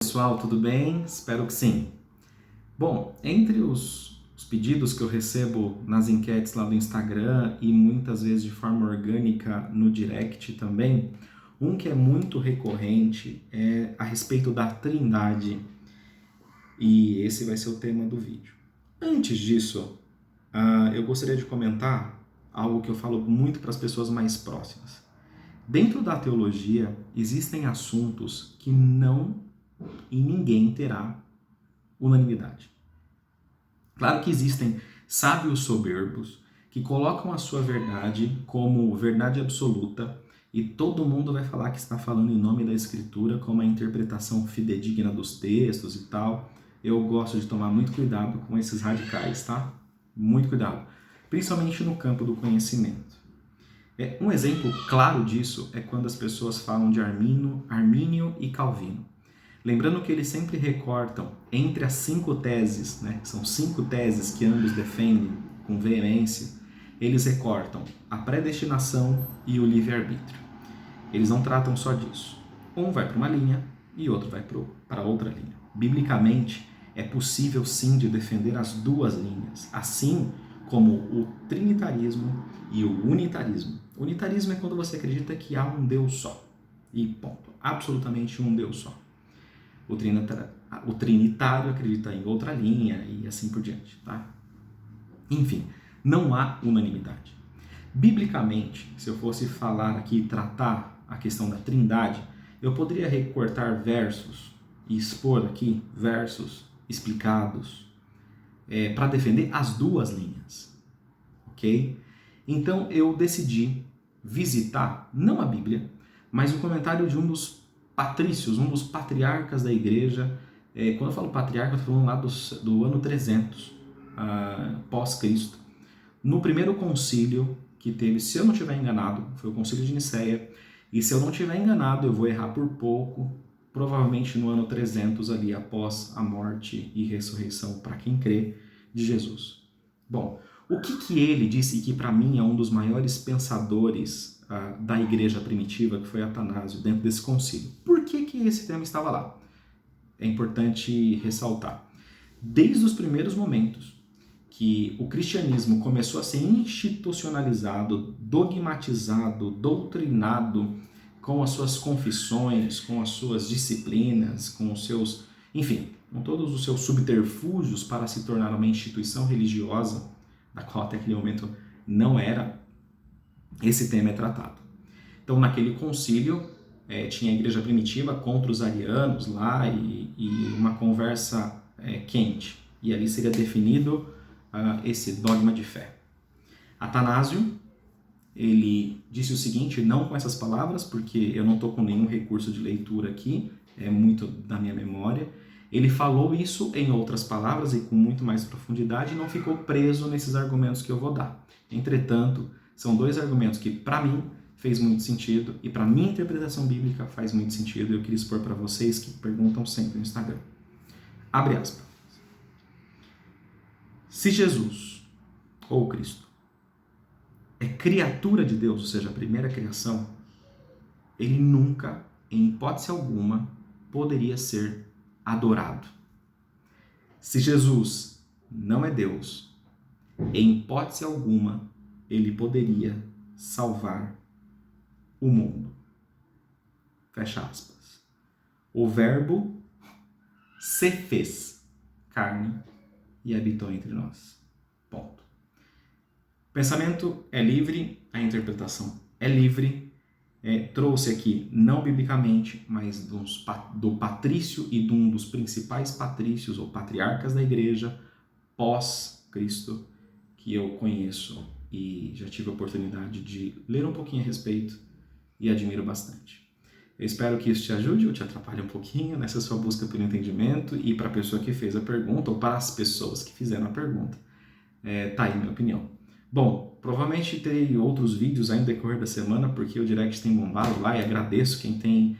Pessoal, tudo bem? Espero que sim. Bom, entre os pedidos que eu recebo nas enquetes lá do Instagram e muitas vezes de forma orgânica no direct também, um que é muito recorrente é a respeito da Trindade, e esse vai ser o tema do vídeo. Antes disso, eu gostaria de comentar algo que eu falo muito para as pessoas mais próximas. Dentro da teologia, existem assuntos que não e ninguém terá unanimidade. Claro que existem sábios soberbos que colocam a sua verdade como verdade absoluta e todo mundo vai falar que está falando em nome da Escritura com uma interpretação fidedigna dos textos e tal. Eu gosto de tomar muito cuidado com esses radicais, tá? Muito cuidado. Principalmente no campo do conhecimento. Um exemplo claro disso é quando as pessoas falam de Armínio e Calvino. Lembrando que eles sempre recortam entre as 5 teses, né? São 5 teses que ambos defendem com veemência, eles recortam a predestinação e o livre-arbítrio. Eles não tratam só disso. Um vai para uma linha e outro vai para outra linha. Biblicamente, é possível sim de defender as duas linhas, assim como o trinitarismo e o unitarismo. O unitarismo é quando você acredita que há um Deus só. E ponto. Absolutamente um Deus só. O trinitário acredita em outra linha e assim por diante, tá? Enfim, não há unanimidade. Biblicamente, se eu fosse falar aqui, tratar a questão da trindade, eu poderia recortar versos e expor aqui versos explicados para defender as duas linhas, ok? Então eu decidi visitar, não a Bíblia, mas o comentário de um dos patrícios, um dos patriarcas da igreja. Quando eu falo patriarca, eu estou falando lá do ano 300 pós-Cristo. No primeiro concílio que teve, se eu não estiver enganado, foi o concílio de Nicéia, e se eu não estiver enganado, eu vou errar por pouco, provavelmente no ano 300 ali, após a morte e ressurreição, para quem crê, de Jesus. Bom, o que ele disse, e que para mim é um dos maiores pensadores da igreja primitiva, que foi Atanásio, dentro desse concílio. Por que esse tema estava lá? É importante ressaltar. Desde os primeiros momentos que o cristianismo começou a ser institucionalizado, dogmatizado, doutrinado, com as suas confissões, com as suas disciplinas, com os seus, enfim, com todos os seus subterfúgios para se tornar uma instituição religiosa, da qual até aquele momento não era, esse tema é tratado. Então, naquele concílio, tinha a igreja primitiva contra os arianos lá e uma conversa quente. E ali seria definido esse dogma de fé. Atanásio, ele disse o seguinte, não com essas palavras, porque eu não estou com nenhum recurso de leitura aqui, é muito da minha memória. Ele falou isso em outras palavras e com muito mais profundidade e não ficou preso nesses argumentos que eu vou dar. Entretanto, são 2 argumentos que, para mim, fez muito sentido e para minha interpretação bíblica faz muito sentido e eu queria expor para vocês que perguntam sempre no Instagram. Abre aspas. Se Jesus, ou Cristo, é criatura de Deus, ou seja, a primeira criação, ele nunca, em hipótese alguma, poderia ser adorado. Se Jesus não é Deus, em hipótese alguma, ele poderia salvar o mundo. Fecha aspas. O verbo se fez carne e habitou entre nós. Ponto. O pensamento é livre, a interpretação é livre. Trouxe aqui, não biblicamente, mas do patrício e de um dos principais patrícios ou patriarcas da igreja pós-Cristo, que eu conheço e já tive a oportunidade de ler um pouquinho a respeito e admiro bastante. Eu espero que isso te ajude ou te atrapalhe um pouquinho nessa sua busca pelo entendimento e para a pessoa que fez a pergunta ou para as pessoas que fizeram a pergunta. Tá aí minha opinião. Bom, provavelmente terei outros vídeos ainda no decorrer da semana, porque o direct tem bombado lá e agradeço quem tem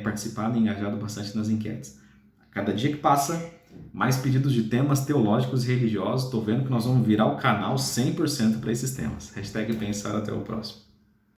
participado e engajado bastante nas enquetes. Cada dia que passa, mais pedidos de temas teológicos e religiosos. Estou vendo que nós vamos virar o canal 100% para esses temas. #pensar, até o próximo.